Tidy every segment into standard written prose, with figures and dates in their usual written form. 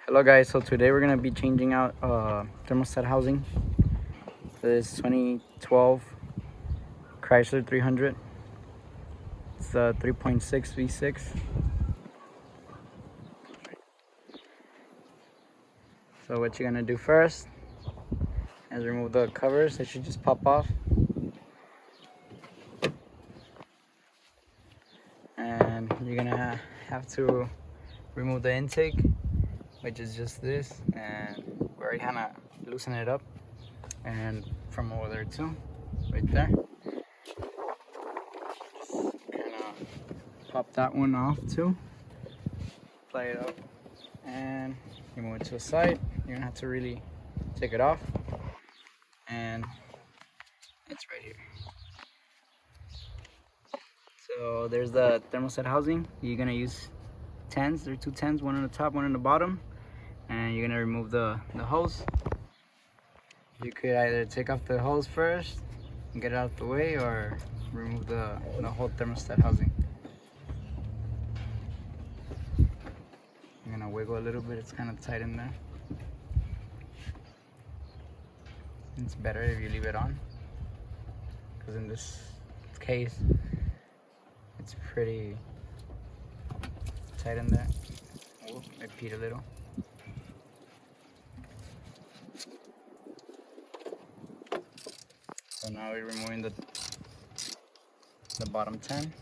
Hello guys, so today we're gonna be changing out thermostat housing for this 2012 Chrysler 300. It's a 3.6 V6. So what you're gonna do first is remove the covers. They should just pop off, and you're gonna have to remove the intake, which is just this, and we already kind of loosen it up, and from over there too, right there. Kind of pop that one off too, play it up, and you move it to the side. You're gonna have to really take it off, and it's right here. So there's the thermostat housing. You're gonna use 10s. There are two 10s, one on the top, one on the bottom, and you're gonna remove the hose. You could either take off the hose first and get it out of the way, or remove the whole thermostat housing. You're gonna wiggle a little bit. It's kind of tight in there. It's better if you leave it on, because in this case it's pretty tight in there. Oh, I peed a little. So now we're removing the bottom 10.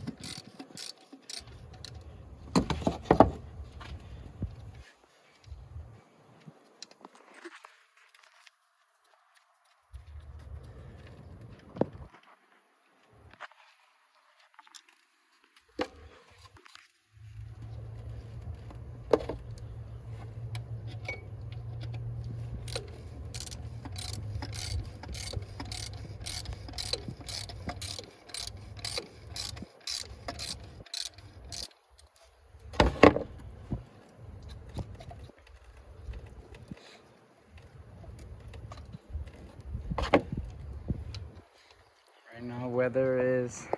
Right now weather is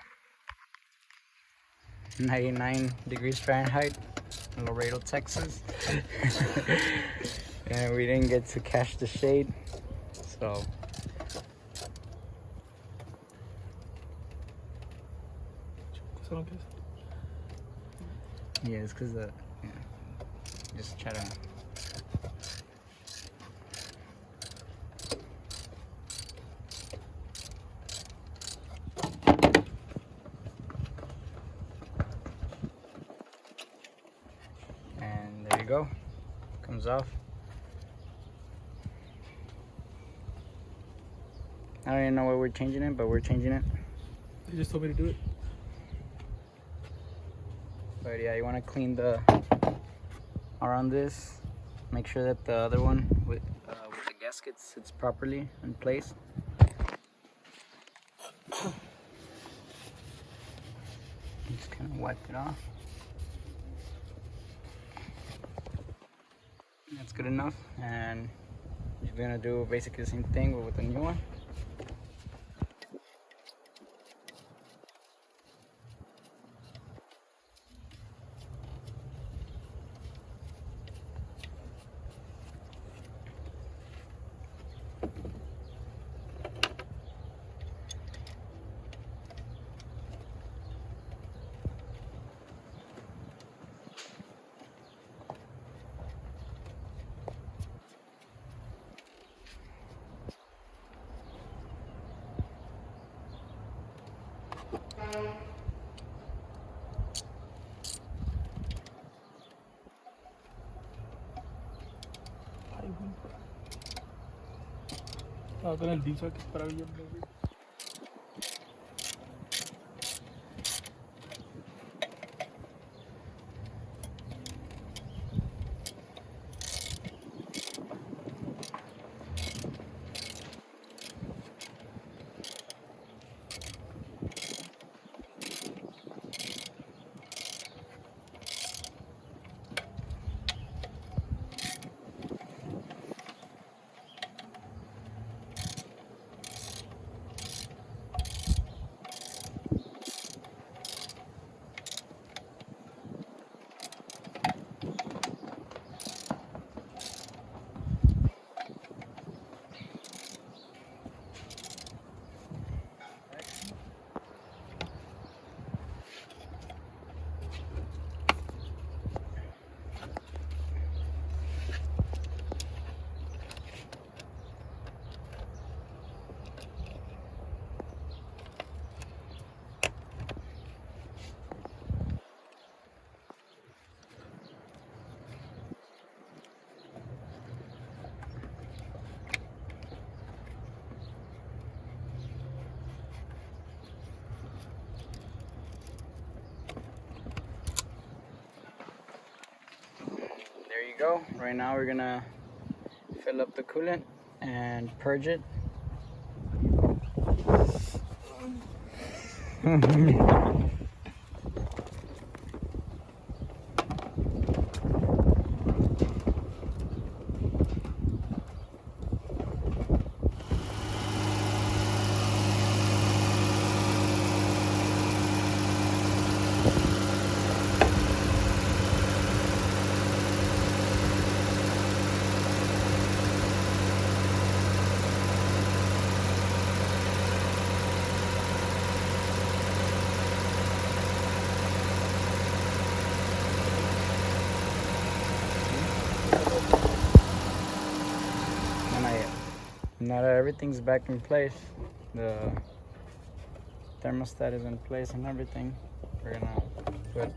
99 degrees Fahrenheit in Laredo, Texas. And we didn't get to catch the shade, so yeah, it's because just try to and there you go, comes off. I don't even know why we're changing it, but we're changing it. They just told me to do it. But yeah, you want to clean the around this. Make sure that the other one with the gasket sits properly in place. Just kind of wipe it off. That's good enough, and you're gonna do basically the same thing but with the new one. Con el dicho que es para bien. you go. Right now we're gonna fill up the coolant and purge it. Now that everything's back in place, the thermostat is in place and everything, we're gonna put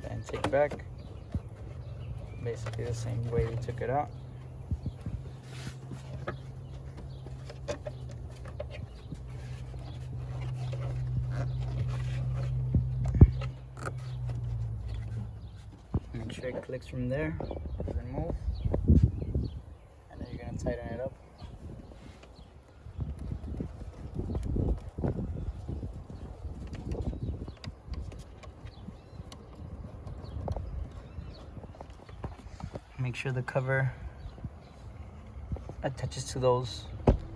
the intake back, basically the same way we took it out. Make sure it clicks from there, remove, and then you're gonna tighten it up. Make sure the cover attaches to those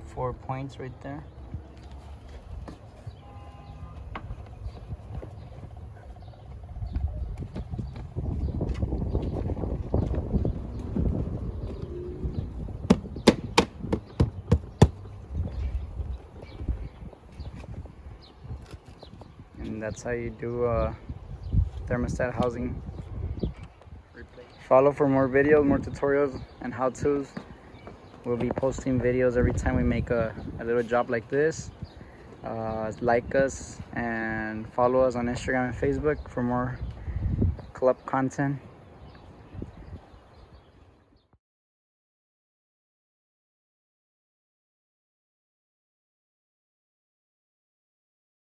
4 points right there. And that's how you do thermostat housing. Follow for more videos, more tutorials and how-tos. We'll be posting videos every time we make a little job like this. Like us and follow us on Instagram and Facebook for more club content.